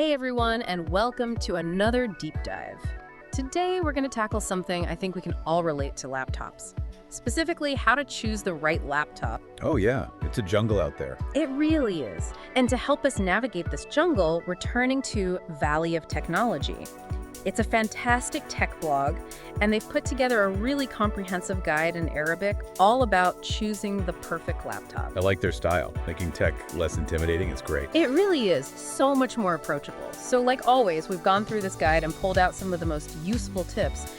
Hey everyone, and welcome to another deep dive. Today we're going to tackle something I think we can all relate to laptops. Specifically, how to choose the right laptop. Oh yeah, it's a jungle out there. It really is. And to help us navigate this jungle, we're turning to Valley of Technology. It's a fantastic tech blog, and they've put together a really comprehensive guide in Arabic all about choosing the perfect laptop. I like their style. Making tech less intimidating is great. It really is so much more approachable. So like always, we've gone through this guide and pulled out some of the most useful tips.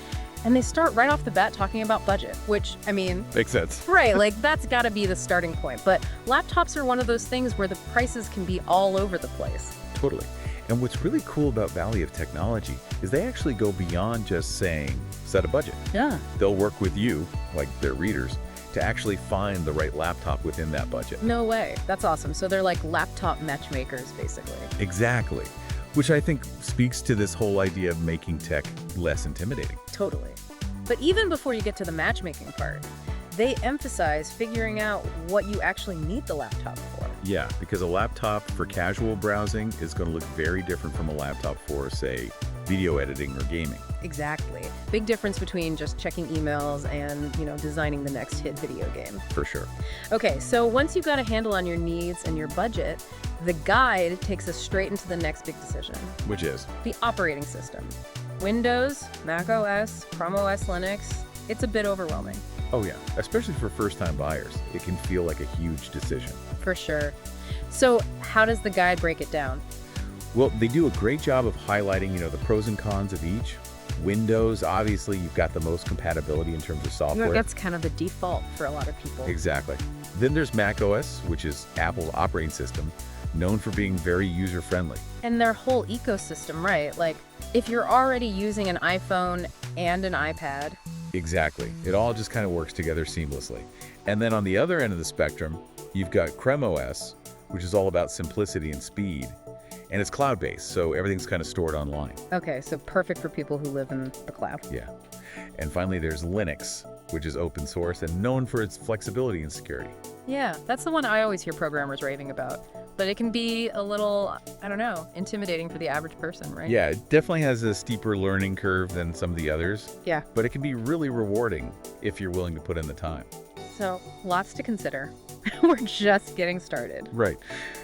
And they start right off the bat talking about budget, which, I mean... Makes sense. Right, like that's gotta be the starting point. But laptops are one of those things where the prices can be all over the place. Totally. And what's really cool about Valley of Technology is they actually go beyond just saying, set a budget. Yeah. They'll work with you, like their readers, to actually find the right laptop within that budget. No way. That's awesome. So they're like laptop matchmakers, basically. Exactly. Which I think speaks to this whole idea of making tech less intimidating. Totally. But even before you get to the matchmaking part, they emphasize figuring out what you actually need the laptop for. Yeah, because a laptop for casual browsing is going to look very different from a laptop for, say, video editing or gaming. Exactly. Big difference between just checking emails and, designing the next hit video game. For sure. Okay, so once you've got a handle on your needs and your budget, the guide takes us straight into the next big decision. Which is? The operating system. Windows, Mac OS, Chrome OS, Linux. It's a bit overwhelming. Oh yeah, especially for first-time buyers. It can feel like a huge decision. For sure. So how does the guide break it down? Well, they do a great job of highlighting, the pros and cons of each. Windows, obviously, you've got the most compatibility in terms of software. That's kind of the default for a lot of people. Exactly. Then there's Mac OS, which is Apple's operating system, known for being very user-friendly. And their whole ecosystem, right? Like, if you're already using an iPhone and an iPad. Exactly. It all just kind of works together seamlessly. And then on the other end of the spectrum, you've got Chrome OS, which is all about simplicity and speed. And it's cloud-based, so everything's kind of stored online. Okay, so perfect for people who live in the cloud. Yeah. And finally, there's Linux, which is open source and known for its flexibility and security. Yeah, that's the one I always hear programmers raving about. But it can be a little, intimidating for the average person, right? Yeah, it definitely has a steeper learning curve than some of the others. Yeah. But it can be really rewarding if you're willing to put in the time. So, lots to consider. We're just getting started. Right.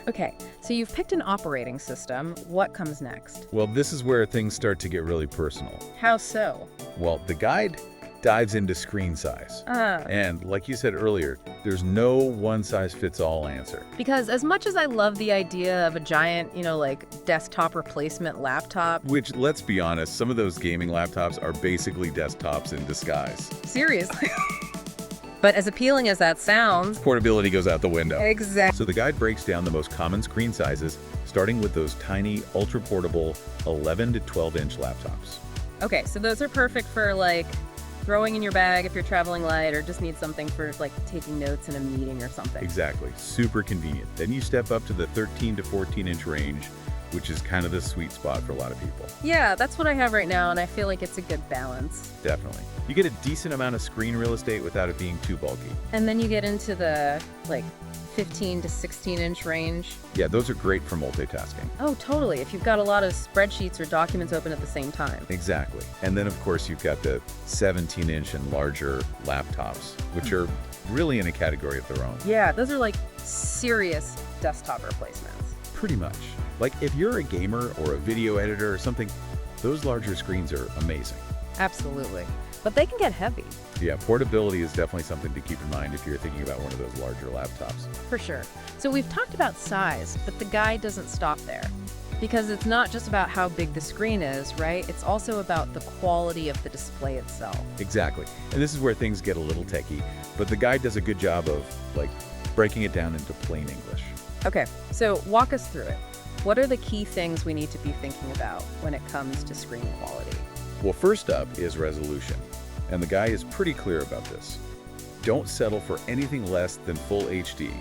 Okay, so you've picked an operating system. What comes next? Well, this is where things start to get really personal. How so? Well, the guide dives into screen size. And like you said earlier, there's no one-size-fits-all answer. Because as much as I love the idea of a giant, desktop replacement laptop. Which, let's be honest, some of those gaming laptops are basically desktops in disguise. Seriously. But as appealing as that sounds... Portability goes out the window. Exactly. So the guide breaks down the most common screen sizes, starting with those tiny, ultra-portable 11 to 12-inch laptops. Okay, so those are perfect for, throwing in your bag if you're traveling light or just need something for, taking notes in a meeting or something. Exactly. Super convenient. Then you step up to the 13 to 14-inch range, which is kind of the sweet spot for a lot of people. Yeah, that's what I have right now, and I feel like it's a good balance. Definitely. You get a decent amount of screen real estate without it being too bulky. And then you get into the, 15 to 16-inch range. Yeah, those are great for multitasking. Oh, totally. If you've got a lot of spreadsheets or documents open at the same time. Exactly. And then, of course, you've got the 17-inch and larger laptops, which are really in a category of their own. Yeah, those are, serious desktop replacements. Pretty much. Like, if you're a gamer or a video editor or something, those larger screens are amazing. Absolutely. But they can get heavy. Yeah, portability is definitely something to keep in mind if you're thinking about one of those larger laptops. For sure. So we've talked about size, but the guide doesn't stop there. Because it's not just about how big the screen is, right? It's also about the quality of the display itself. Exactly. And this is where things get a little techie, but the guide does a good job of, breaking it down into plain English. Okay, so walk us through it. What are the key things we need to be thinking about when it comes to screen quality? Well, first up is resolution, and the guy is pretty clear about this. Don't settle for anything less than full HD,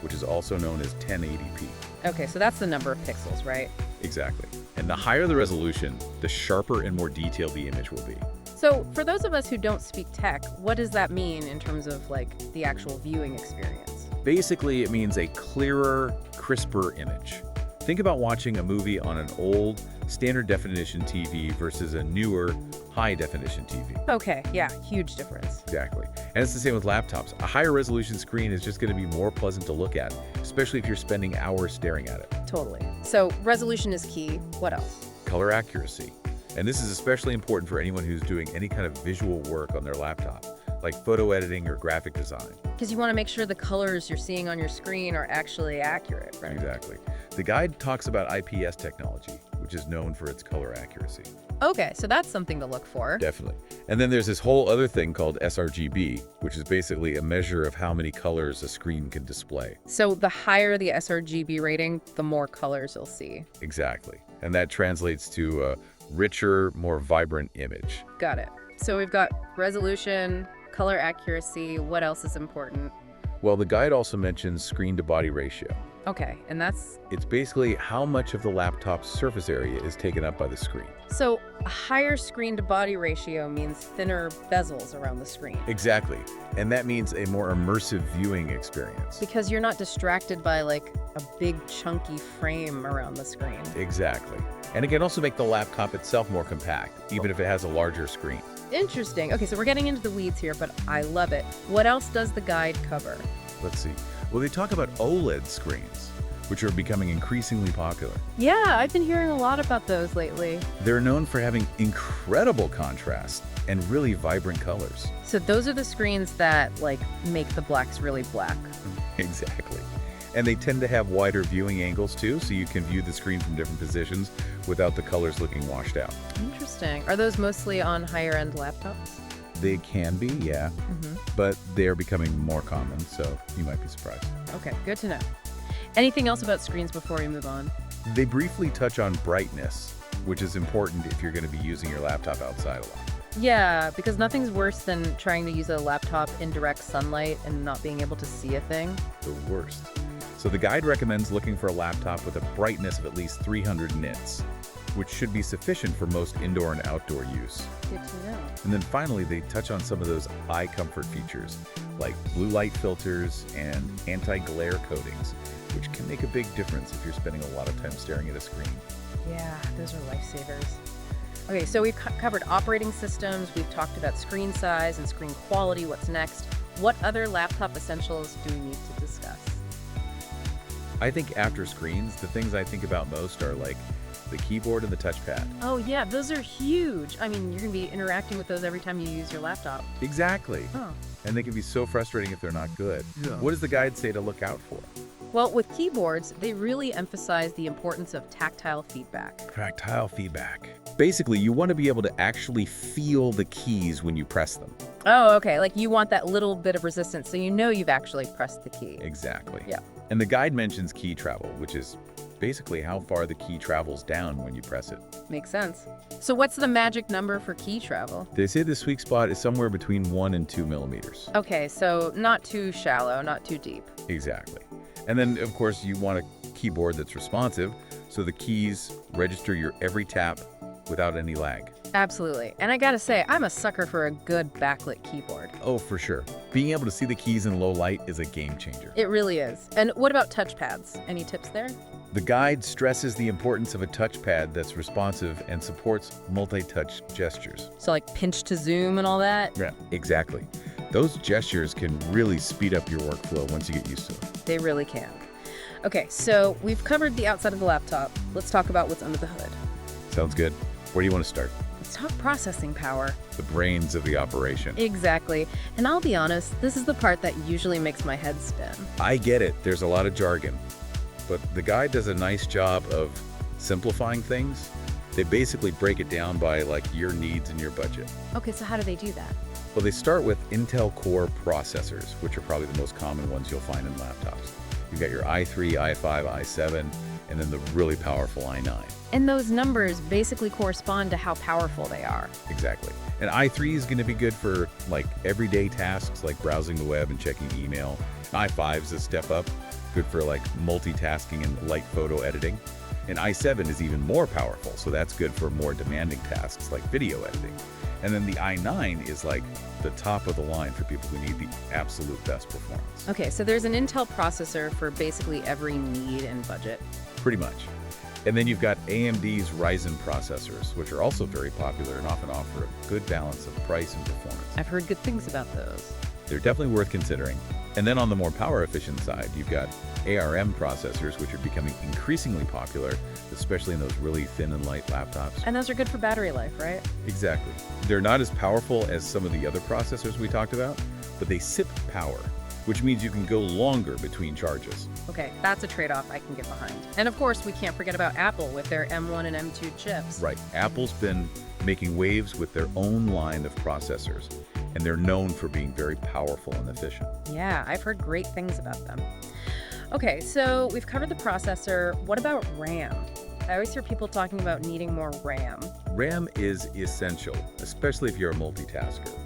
which is also known as 1080p. Okay, so that's the number of pixels, right? Exactly. And the higher the resolution, the sharper and more detailed the image will be. So for those of us who don't speak tech, what does that mean in terms of the actual viewing experience? Basically, it means a clearer, crisper image. Think about watching a movie on an old, standard definition TV versus a newer, high definition TV. Okay, yeah, huge difference. Exactly. And it's the same with laptops. A higher resolution screen is just going to be more pleasant to look at, especially if you're spending hours staring at it. Totally. So resolution is key. What else? Color accuracy. And this is especially important for anyone who's doing any kind of visual work on their laptop, like photo editing or graphic design. Because you want to make sure the colors you're seeing on your screen are actually accurate, right? Exactly. The guide talks about IPS technology, which is known for its color accuracy. Okay, so that's something to look for. Definitely. And then there's this whole other thing called sRGB, which is basically a measure of how many colors a screen can display. So the higher the sRGB rating, the more colors you'll see. Exactly. And that translates to a richer, more vibrant image. Got it. So we've got resolution, color accuracy. What else is important? Well, the guide also mentions screen-to-body ratio. Okay, and that's... It's basically how much of the laptop's surface area is taken up by the screen. So a higher screen-to-body ratio means thinner bezels around the screen. Exactly. And that means a more immersive viewing experience. Because you're not distracted by like a big chunky frame around the screen. Exactly. And it can also make the laptop itself more compact, even if it has a larger screen. Interesting. Okay, so we're getting into the weeds here, but I love it. What else does the guide cover? Let's see. Well, they talk about OLED screens, which are becoming increasingly popular. Yeah, I've been hearing a lot about those lately. They're known for having incredible contrast and really vibrant colors. So those are the screens that like make the blacks really black. Exactly. And they tend to have wider viewing angles too, so you can view the screen from different positions without the colors looking washed out. Interesting. Are those mostly on higher end laptops? They can be, yeah, but they're becoming more common, so you might be surprised. Okay, good to know. Anything else about screens before we move on? They briefly touch on brightness, which is important if you're going to be using your laptop outside a lot. Yeah, because nothing's worse than trying to use a laptop in direct sunlight and not being able to see a thing. The worst. So the guide recommends looking for a laptop with a brightness of at least 300 nits, which should be sufficient for most indoor and outdoor use. Good to know. And then finally, they touch on some of those eye comfort features, like blue light filters and anti-glare coatings, which can make a big difference if you're spending a lot of time staring at a screen. Yeah, those are lifesavers. Okay, so we've covered operating systems, we've talked about screen size and screen quality. What's next? What other laptop essentials do we need to discuss? I think after screens, the things I think about most are like the keyboard and the touchpad. Oh yeah, those are huge. I mean, you're gonna be interacting with those every time you use your laptop. Exactly. Oh. And they can be so frustrating if they're not good. Yeah. What does the guide say to look out for? Well, with keyboards, they really emphasize the importance of tactile feedback. Tactile feedback. Basically, you want to be able to actually feel the keys when you press them. Oh, okay. Like you want that little bit of resistance so you know you've actually pressed the key. Exactly. Yeah. And the guide mentions key travel, which is basically how far the key travels down when you press it. Makes sense. So what's the magic number for key travel? They say the sweet spot is somewhere between 1 and 2 millimeters. Okay, so not too shallow, not too deep. Exactly. And then, of course, you want a keyboard that's responsive, so the keys register your every tap without any lag. Absolutely. And I gotta say, I'm a sucker for a good backlit keyboard. Oh, for sure. Being able to see the keys in low light is a game changer. It really is. And what about touchpads? Any tips there? The guide stresses the importance of a touchpad that's responsive and supports multi-touch gestures. So like pinch to zoom and all that? Yeah, exactly. Those gestures can really speed up your workflow once you get used to them. They really can. Okay, so we've covered the outside of the laptop. Let's talk about what's under the hood. Sounds good. Where do you want to start? Let's talk processing power. The brains of the operation. Exactly. And I'll be honest, this is the part that usually makes my head spin. I get it. There's a lot of jargon. But the guide does a nice job of simplifying things. They basically break it down by like your needs and your budget. Okay, so how do they do that? Well, they start with Intel Core processors, which are probably the most common ones you'll find in laptops. You've got your i3, i5, i7, and then the really powerful i9. And those numbers basically correspond to how powerful they are. Exactly. And i3 is going to be good for like everyday tasks like browsing the web and checking email. i5 is a step up, good for like multitasking and light photo editing. And i7 is even more powerful, so that's good for more demanding tasks like video editing. And then the i9 is like the top of the line for people who need the absolute best performance. Okay, so there's an Intel processor for basically every need and budget. Pretty much. And then you've got AMD's Ryzen processors, which are also very popular and often offer a good balance of price and performance. I've heard good things about those. They're definitely worth considering. And then on the more power-efficient side, you've got ARM processors, which are becoming increasingly popular, especially in those really thin and light laptops. And those are good for battery life, right? Exactly. They're not as powerful as some of the other processors we talked about, but they sip power, which means you can go longer between charges. Okay, that's a trade-off I can get behind. And of course, we can't forget about Apple with their M1 and M2 chips. Right. Apple's been making waves with their own line of processors, and they're known for being very powerful and efficient. Yeah, I've heard great things about them. Okay, so we've covered the processor. What about RAM? I always hear people talking about needing more RAM. RAM is essential, especially if you're a multitasker.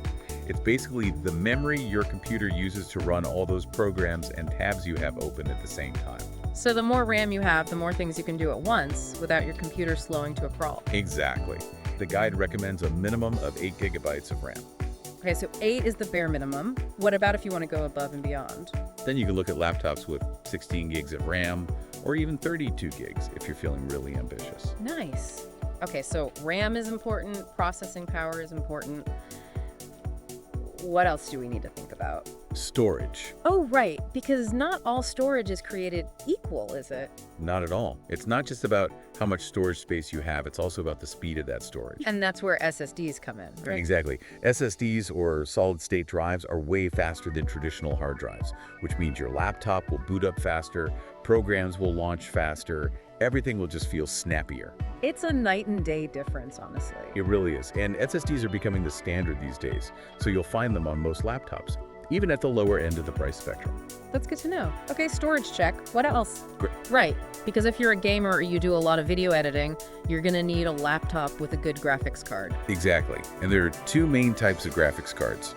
It's basically the memory your computer uses to run all those programs and tabs you have open at the same time. So the more RAM you have, the more things you can do at once without your computer slowing to a crawl. Exactly. The guide recommends a minimum of 8 gigabytes of RAM. Okay, so 8 is the bare minimum. What about if you want to go above and beyond? Then you can look at laptops with 16 gigs of RAM or even 32 gigs if you're feeling really ambitious. Nice. Okay, so RAM is important, processing power is important. What else do we need to think about? Storage. Oh, right, because not all storage is created equal, is it? Not at all. It's not just about how much storage space you have, it's also about the speed of that storage. And that's where SSDs come in, right? Exactly. SSDs or solid-state drives are way faster than traditional hard drives, which means your laptop will boot up faster, programs will launch faster, everything will just feel snappier. It's a night and day difference, honestly. It really is. And SSDs are becoming the standard these days, so you'll find them on most laptops, even at the lower end of the price spectrum. That's good to know. Okay, storage check. What else? Great. Right, because if you're a gamer or you do a lot of video editing, you're gonna need a laptop with a good graphics card. Exactly. And there are two main types of graphics cards,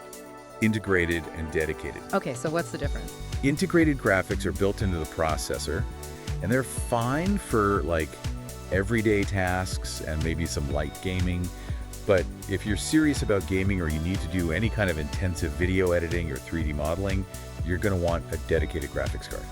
integrated and dedicated. Okay, so what's the difference? Integrated graphics are built into the processor, and they're fine for like everyday tasks and maybe some light gaming. But if you're serious about gaming or you need to do any kind of intensive video editing or 3D modeling, you're going to want a dedicated graphics card.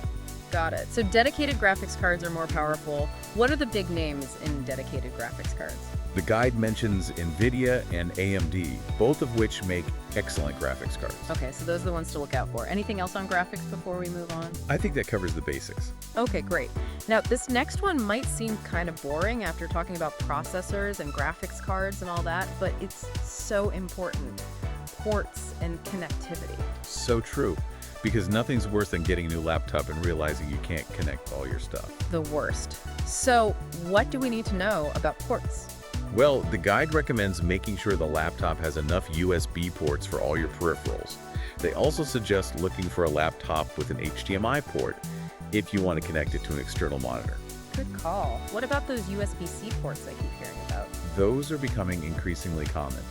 Got it. So dedicated graphics cards are more powerful. What are the big names in dedicated graphics cards? The guide mentions NVIDIA and AMD, both of which make excellent graphics cards. Okay, so those are the ones to look out for. Anything else on graphics before we move on? I think that covers the basics. Okay, great. Now, this next one might seem kind of boring after talking about processors and graphics cards and all that, but it's so important. Ports and connectivity. So true. Because nothing's worse than getting a new laptop and realizing you can't connect all your stuff. The worst. So, what do we need to know about ports? Well, the guide recommends making sure the laptop has enough USB ports for all your peripherals. They also suggest looking for a laptop with an HDMI port if you want to connect it to an external monitor. Good call. What about those USB-C ports I keep hearing about? Those are becoming increasingly common.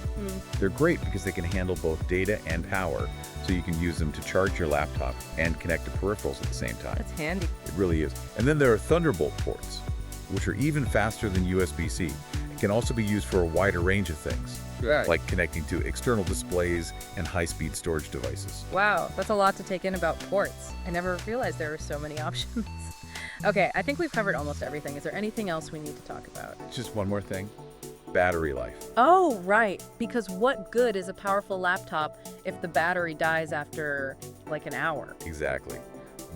They're great because they can handle both data and power, so you can use them to charge your laptop and connect to peripherals at the same time. That's handy. It really is. And then there are Thunderbolt ports, which are even faster than USB-C. It can also be used for a wider range of things, like connecting to external displays and high-speed storage devices. Wow, that's a lot to take in about ports. I never realized there were so many options. Okay, I think we've covered almost everything. Is there anything else we need to talk about? Just one more thing. Battery life. Oh, right. Because what good is a powerful laptop if the battery dies after like an hour? Exactly.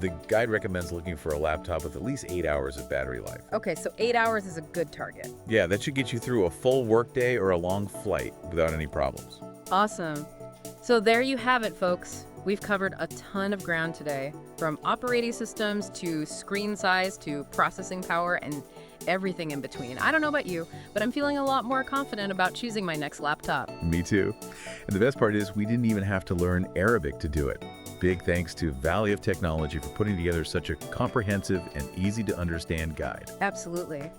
The guide recommends looking for a laptop with at least 8 hours of battery life. Okay, so 8 hours is a good target. Yeah, that should get you through a full workday or a long flight without any problems. Awesome. So there you have it, folks. We've covered a ton of ground today, from operating systems to screen size to processing power and everything in between. I don't know about you, but I'm feeling a lot more confident about choosing my next laptop. Me too. And the best part is we didn't even have to learn Arabic to do it. Big thanks to Valley of Technology for putting together such a comprehensive and easy to understand guide. Absolutely.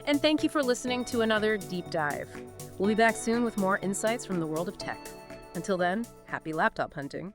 And thank you for listening to another deep dive. We'll be back soon with more insights from the world of tech. Until then, happy laptop hunting.